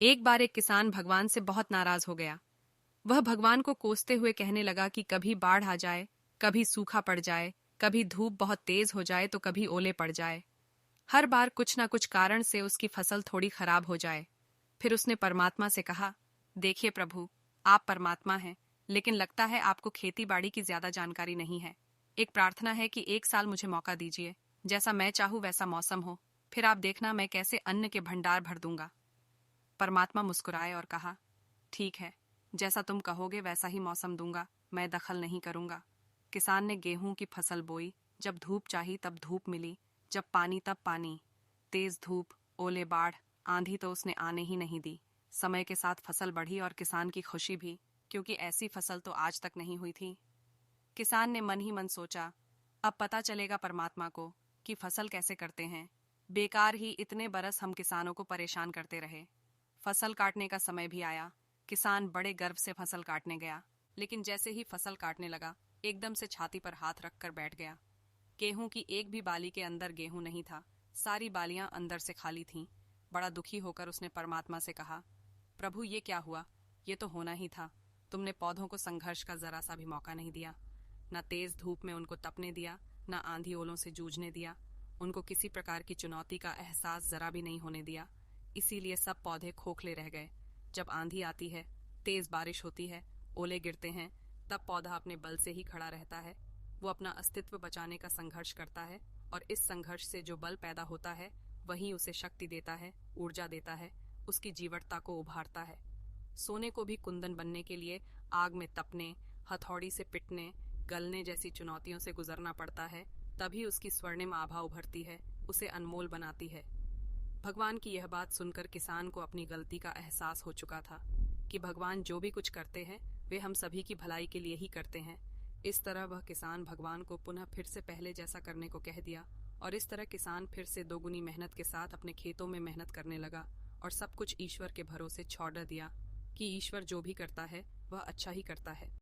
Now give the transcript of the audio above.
एक बार एक किसान भगवान से बहुत नाराज हो गया। वह भगवान को कोसते हुए कहने लगा कि कभी बाढ़ आ जाए, कभी सूखा पड़ जाए, कभी धूप बहुत तेज हो जाए तो कभी ओले पड़ जाए। हर बार कुछ ना कुछ कारण से उसकी फसल थोड़ी खराब हो जाए। फिर उसने परमात्मा से कहा, देखिए प्रभु, आप परमात्मा हैं, लेकिन लगता है आपको खेती बाड़ी की ज्यादा जानकारी नहीं है। एक प्रार्थना है कि एक साल मुझे मौका दीजिए, जैसा मैं चाहूँ वैसा मौसम हो, फिर आप देखना मैं कैसे अन्न के भंडार भर दूंगा। परमात्मा मुस्कुराए और कहा, ठीक है, जैसा तुम कहोगे वैसा ही मौसम दूंगा, मैं दखल नहीं करूंगा। किसान ने गेहूं की फसल बोई। जब धूप चाही तब धूप मिली, जब पानी तब पानी। तेज धूप, ओले, बाढ़, आंधी तो उसने आने ही नहीं दी। समय के साथ फसल बढ़ी और किसान की खुशी भी, क्योंकि ऐसी फसल तो आज तक नहीं हुई थी। किसान ने मन ही मन सोचा, अब पता चलेगा परमात्मा को कि फसल कैसे करते हैं। बेकार ही इतने बरस हम किसानों को परेशान करते रहे। फसल काटने का समय भी आया। किसान बड़े गर्व से फसल काटने गया, लेकिन जैसे ही फसल काटने लगा, एकदम से छाती पर हाथ रखकर बैठ गया। गेहूं की एक भी बाली के अंदर गेहूं नहीं था, सारी बालियां अंदर से खाली थीं। बड़ा दुखी होकर उसने परमात्मा से कहा, प्रभु ये क्या हुआ? ये तो होना ही था। तुमने पौधों को संघर्ष का जरा सा भी मौका नहीं दिया। न तेज धूप में उनको तपने दिया, न आंधी ओलों से जूझने दिया। उनको किसी प्रकार की चुनौती का एहसास जरा भी नहीं होने दिया। इसीलिए सब पौधे खोखले रह गए। जब आंधी आती है, तेज बारिश होती है, ओले गिरते हैं, तब पौधा अपने बल से ही खड़ा रहता है। वो अपना अस्तित्व बचाने का संघर्ष करता है, और इस संघर्ष से जो बल पैदा होता है वही उसे शक्ति देता है, ऊर्जा देता है, उसकी जीवटता को उभारता है। सोने को भी कुंदन बनने के लिए आग में तपने, हथौड़ी से पिटने, गलने जैसी चुनौतियों से गुजरना पड़ता है, तभी उसकी स्वर्णिम आभा उभरती है, उसे अनमोल बनाती है। भगवान की यह बात सुनकर किसान को अपनी गलती का एहसास हो चुका था कि भगवान जो भी कुछ करते हैं वे हम सभी की भलाई के लिए ही करते हैं। इस तरह वह किसान भगवान को पुनः फिर से पहले जैसा करने को कह दिया, और इस तरह किसान फिर से दोगुनी मेहनत के साथ अपने खेतों में मेहनत करने लगा और सब कुछ ईश्वर के भरोसे छोड़ दिया कि ईश्वर जो भी करता है वह अच्छा ही करता है।